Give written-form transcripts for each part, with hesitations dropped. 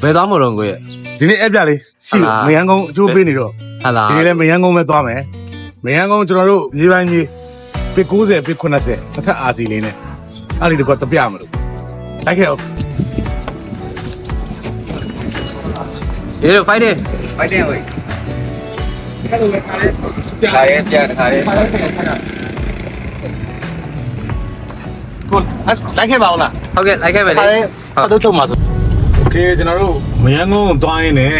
ဘယ်သွားမလို့ကိုရဲ့ ဒီနေ့အပြလေးရှိမယန်းကုန်းအကျိုးပေးနေတော့ ဟာလား ဒီနေ့လည်းမယန်းကုန်းပဲသွားမယ်မယန်းကုန်းကျွန်တော်တို့မြေပိုင်းမြေပစ်90ပစ်80တစ်ထပ်အာစီလေးနဲ့အဲ့ဒီတော့တပြမလို့လိုက်ခဲ့အောင် ရေတို့ fight တယ် fighting ဝေးခါရဲပြတခါရဲ ကိုလိုက်ခဲ့ပါဦးလား ဟုတ်ကဲ့လိုက်ခဲ့ပဲလေ စတော့ချုံပါဆိုโอเคကျွန်တော်တို့မယန်းကုန်းသွားရင်းနဲ့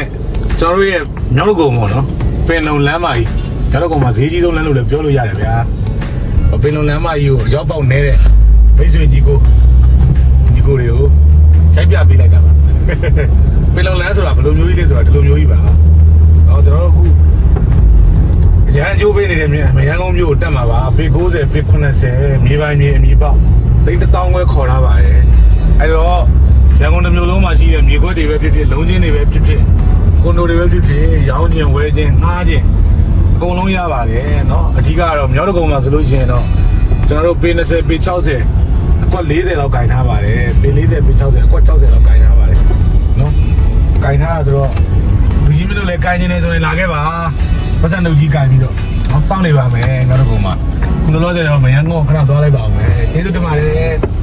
ကျွန်တော်တို့ရဲ့မြောက်လူကုန်းပေါ့နော်ပင်လုံလမ်းမကြီးမြောက်လူကုန်းမှာဈေးကြီးဆုံးလမ်းလို့လည်းပြောလို့ရတယ်ဗျာပင်လုံလမ်းမကြီးကိုရောက်ပေါက်နေတဲ့မိတ်ဆွေညီကိုတွေကိုရိုက်ပြပေးလိုက်တာပါပင်လုံလမ်းဆိုတာဘယ်လိုမျိုးကြီးလဲဆိုတာဒီလိုမျိုးကြီးပါတော့ကျွန်တော်တို့အခုရန်ကျိုးပေးနေတဲ့မယန်းကုန်းမြို့ကိုတက်မှာပါပေ90ပေ80မြေပိုင်းမြေအမြေပေါက်တိတ်တောင်းခွဲခေါ်ထားပါတယ်အဲ့တော့ရန်ကုန်တစ်မြို့လုံးမှာရှိတဲ့မြေခွက်တွေပဲဖြစ်ဖြစ်လုံးချင်းတွေပဲဖြစ်ဖြစ်ကွန်ဒိုတွေပဲဖြစ်ဖြစ်ရောင်းခြင်းဝယ်ခြင်းငှားခြင်းအကုန်လုံးရပါတယ်เนาะအဓိကတော့မြောက်တကုံမှာဆိုလို့ရှိရင်တော့ကျွန်တော်တို့ပေ20ပေ60အကွက်40လောက်ကင်ထားပါတယ်ပေ40ပေ60အကွက်60လောက်ကင်ထားပါတယ်เนาะကင်ထားတာဆိုတော့လူကြီးမျိုးလည်းကင်နေတယ်ဆိုရင်လာခဲ့ပါပတ်စံလူကြီးကင်ပြီးတော့စောင့်နေပါမယ်မြောက်တကုံမှာခုလောလောဆယ်တော့မယန်းကုန်းခဏသွားလိုက်ပါအောင်မယ်ကျေးဇူးတင်ပါတယ်